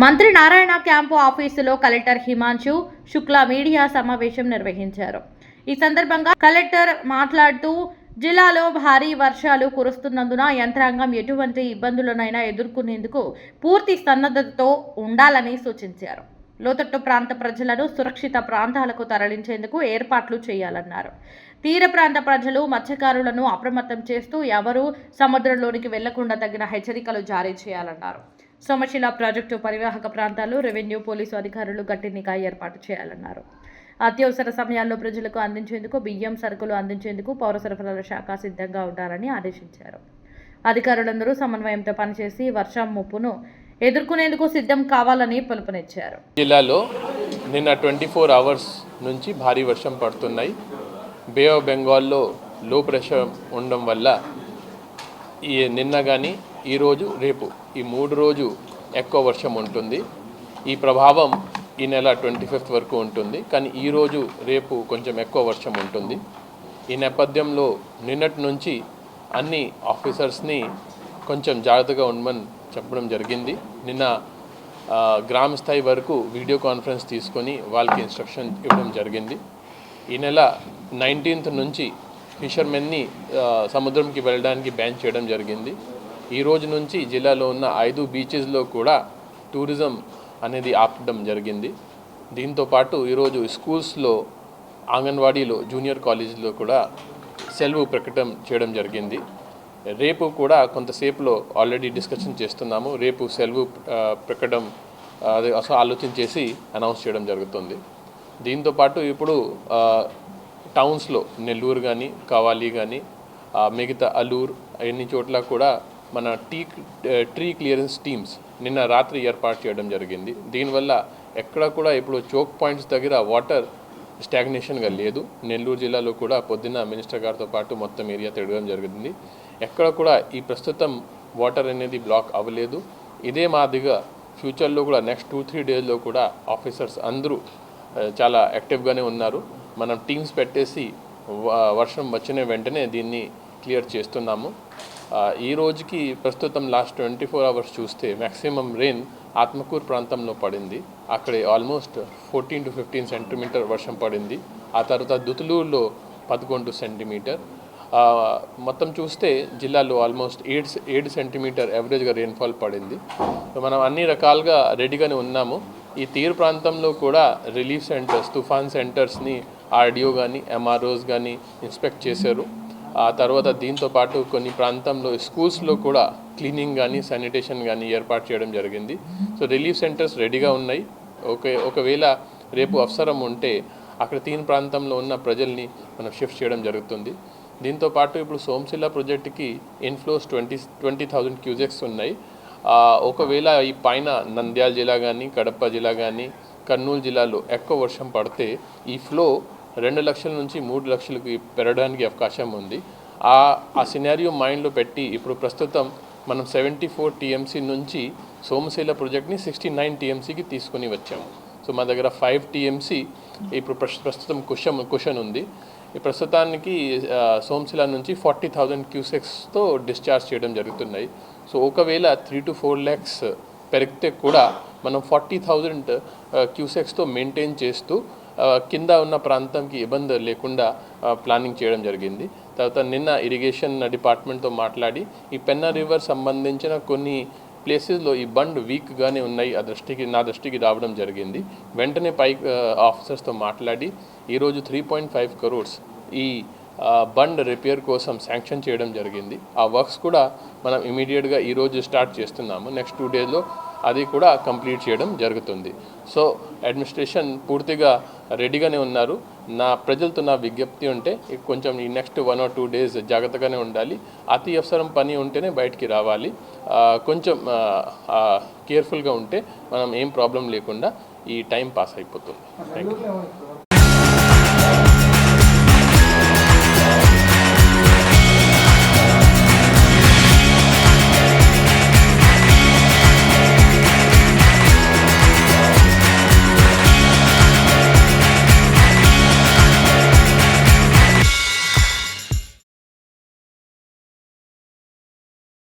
మంత్రి నారాయణ క్యాంపు ఆఫీసులో collector Himanshu Shukla media సమావేశం నిర్వహించారు. ఈ సందర్భంగా కలెక్టర్ మాట్లాడుతూ జిల్లాలో భారీ వర్షాలు కురుస్తున్నందున యంత్రాంగం ఎటువంటి ఇబ్బందులనైనా ఎదుర్కొనేందుకు పూర్తి సన్నద్ధతతో ఉండాలని సూచించారు. లోతట్టు ప్రాంత ప్రజలను సురక్షిత ప్రాంతాలకు తరలించేందుకు ఏర్పాట్లు చేయాలన్నారు. తీర ప్రాంత ప్రజలు మత్స్యకారులను అప్రమత్తం చేస్తూ ఎవరూ సముద్రంలోనికి వెళ్లకుండా తగిన హెచ్చరికలు జారీ చేయాలన్నారు. సోమశిల ప్రాజెక్టు పరివాహక ప్రాంతాల్లో రెవెన్యూ పోలీసు అధికారులు గట్టి నిఘా ఏర్పాటు చేయాలన్నారు. అత్యవసర సమయాల్లో ప్రజలకు అందించేందుకు బియ్యం సరుకులు అందించేందుకు పౌర సరఫరాల శాఖ సిద్ధంగా ఉండాలని ఆదేశించారు. అధికారులందరూ సమన్వయంతో పనిచేసి వర్షం ముప్పును ఎదుర్కొనేందుకు సిద్ధం కావాలని పిలుపునిచ్చారు. జిల్లాలో నిన్న 24 అవర్స్ నుంచి భారీ వర్షం పడుతున్నాయి. బే ఆఫ్ బెంగాల్లో లో ప్రెషర్ ఉండడం వల్ల నిన్న కానీ ఈరోజు రేపు ఈ 3 రోజు ఎక్కువ వర్షం ఉంటుంది. ఈ ప్రభావం ఈ నెల 25th వరకు ఉంటుంది. కానీ ఈరోజు రేపు కొంచెం ఎక్కువ వర్షం ఉంటుంది. ఈ నేపథ్యంలో నిన్నటి నుంచి అన్ని ఆఫీసర్స్ని కొంచెం జాగ్రత్తగా ఉండమని చెప్పడం జరిగింది. నిన్న గ్రామ స్థాయి వరకు వీడియో కాన్ఫరెన్స్ తీసుకొని వాళ్ళకి ఇన్స్ట్రక్షన్ ఇవ్వడం జరిగింది. ఈ నెల 19th నుంచి ఫిషర్మెన్ని సముద్రంకి వెళ్ళడానికి బ్యాన్ చేయడం జరిగింది. ఈ రోజు నుంచి జిల్లాలో ఉన్న 5 బీచెస్లో కూడా టూరిజం అనేది ఆపడం జరిగింది. దీంతోపాటు ఈరోజు స్కూల్స్లో, అంగన్వాడీలో, జూనియర్ కాలేజీలో కూడా సెలవు ప్రకటన చేయడం జరిగింది. రేపు కూడా కొంతసేపులో ఆల్రెడీ డిస్కషన్ చేస్తున్నాము. రేపు సెలవు ప్రకటన ఆలోచన చేసి అనౌన్స్ చేయడం జరుగుతుంది. దీంతోపాటు ఇప్పుడు టౌన్స్లో నెల్లూరు కానీ, కావాలి కానీ, మిగతా అల్లూరు అన్ని చోట్ల కూడా మన ట్రీ క్లియరెన్స్ టీమ్స్ నిన్న రాత్రి ఏర్పాటు చేయడం జరిగింది. దీనివల్ల ఎక్కడ కూడా ఇప్పుడు చోక్ పాయింట్స్ దగ్గర వాటర్ స్టాగ్నేషన్గా లేదు. నెల్లూరు జిల్లాలో కూడా పొద్దున్న మినిస్టర్ గారితో పాటు మొత్తం ఏరియా తిరగడం జరిగింది. ఎక్కడ కూడా ఈ ప్రస్తుతం వాటర్ అనేది బ్లాక్ అవ్వలేదు. ఇదే మాదిరిగా ఫ్యూచర్లో కూడా నెక్స్ట్ 2-3 డేస్లో కూడా ఆఫీసర్స్ అందరూ చాలా యాక్టివ్గానే ఉన్నారు. మనం టీమ్స్ పెట్టేసి వర్షం వచ్చిన వెంటనే దీన్ని క్లియర్ చేస్తున్నాము. ఈ రోజుకి ప్రస్తుతం లాస్ట్ 24 అవర్స్ చూస్తే మ్యాక్సిమం రెయిన్ ఆత్మకూరు ప్రాంతంలో పడింది. అక్కడే ఆల్మోస్ట్ 14 to 15 సెంటీమీటర్ వర్షం పడింది. ఆ తర్వాత దుతులూరులో 11 సెంటీమీటర్. మొత్తం చూస్తే జిల్లాలో ఆల్మోస్ట్ 7 సెంటీమీటర్ యావరేజ్గా రెయిన్ఫాల్ పడింది. మనం అన్ని రకాలుగా రెడీగానే ఉన్నాము. ఈ తీర ప్రాంతంలో కూడా రిలీఫ్ సెంటర్స్, తుఫాన్ సెంటర్స్ని ఆర్డీఓ కానీ, ఎంఆర్ఓస్ కానీ ఇన్స్పెక్ట్ చేశారు. ఆ తర్వాత దీంతోపాటు కొన్ని ప్రాంతంలో స్కూల్స్లో కూడా క్లీనింగ్ కానీ, శానిటేషన్ కానీ ఏర్పాటు చేయడం జరిగింది. సో రిలీఫ్ సెంటర్స్ రెడీగా ఉన్నాయి. ఒకవేళ రేపు అవసరం ఉంటే అక్కడ తీర ప్రాంతంలో ఉన్న ప్రజల్ని మనం షిఫ్ట్ చేయడం జరుగుతుంది. దీంతోపాటు ఇప్పుడు సోమశిల ప్రాజెక్టుకి ఇన్ఫ్లోస్ 20,000 క్యూసెక్స్ ఉన్నాయి. ఒకవేళ ఈ పైన నంద్యాల జిల్లా కానీ, కడప జిల్లా కానీ, కర్నూలు జిల్లాలో ఎక్కువ వర్షం పడితే ఈ ఫ్లో 2 లక్షల నుంచి 3 లక్షలకి పెరగడానికి అవకాశం ఉంది. ఆ సినారియో మైండ్లో పెట్టి ఇప్పుడు ప్రస్తుతం మనం 74 టీఎంసీ నుంచి సోమశిల ప్రాజెక్ట్ని 69 టీఎంసీకి తీసుకొని వచ్చాము. సో మా దగ్గర 5 టీఎంసీ ఇప్పుడు ప్రస్తుతం కుషన్ ఉంది. ఈ ప్రస్తుతానికి సోమశిల నుంచి 40,000 క్యూసెక్స్తో డిశ్చార్జ్ చేయడం జరుగుతున్నాయి. సో ఒకవేళ 3 to 4 lakhs పెరిగితే కూడా మనం 40,000 క్యూసెక్స్తో మెయింటైన్ చేస్తూ కింద ఉన్న ప్రాంతంకి ఇబ్బంది లేకుండా ప్లానింగ్ చేయడం జరిగింది. తర్వాత నిన్న ఇరిగేషన్ డిపార్ట్మెంట్తో మాట్లాడి ఈ పెన్నా రివర్ సంబంధించిన కొన్ని ప్లేసెస్లో ఈ బండ్ వీక్గానే ఉన్నాయి, నా దృష్టికి రావడం జరిగింది. వెంటనే ఆఫీసర్స్తో మాట్లాడి ఈరోజు 3.5 crores ఈ బండ్ రిపేర్ కోసం శాంక్షన్ చేయడం జరిగింది. ఆ వర్క్స్ కూడా మనం ఇమీడియట్గా ఈరోజు స్టార్ట్ చేస్తున్నాము. నెక్స్ట్ 2 డేస్లో అది కూడా కంప్లీట్ చేయడం జరుగుతుంది. సో అడ్మినిస్ట్రేషన్ పూర్తిగా రెడీగానే ఉన్నారు. నా ప్రజలతో నా విజ్ఞప్తి ఉంటే కొంచెం ఈ నెక్స్ట్ 1 or 2 days జాగ్రత్తగానే ఉండాలి. అతి అవసరం పని ఉంటేనే బయటికి రావాలి. కొంచెం కేర్ఫుల్గా ఉంటే మనం ఏం ప్రాబ్లం లేకుండా ఈ టైం పాస్ అయిపోతుంది. Thank you.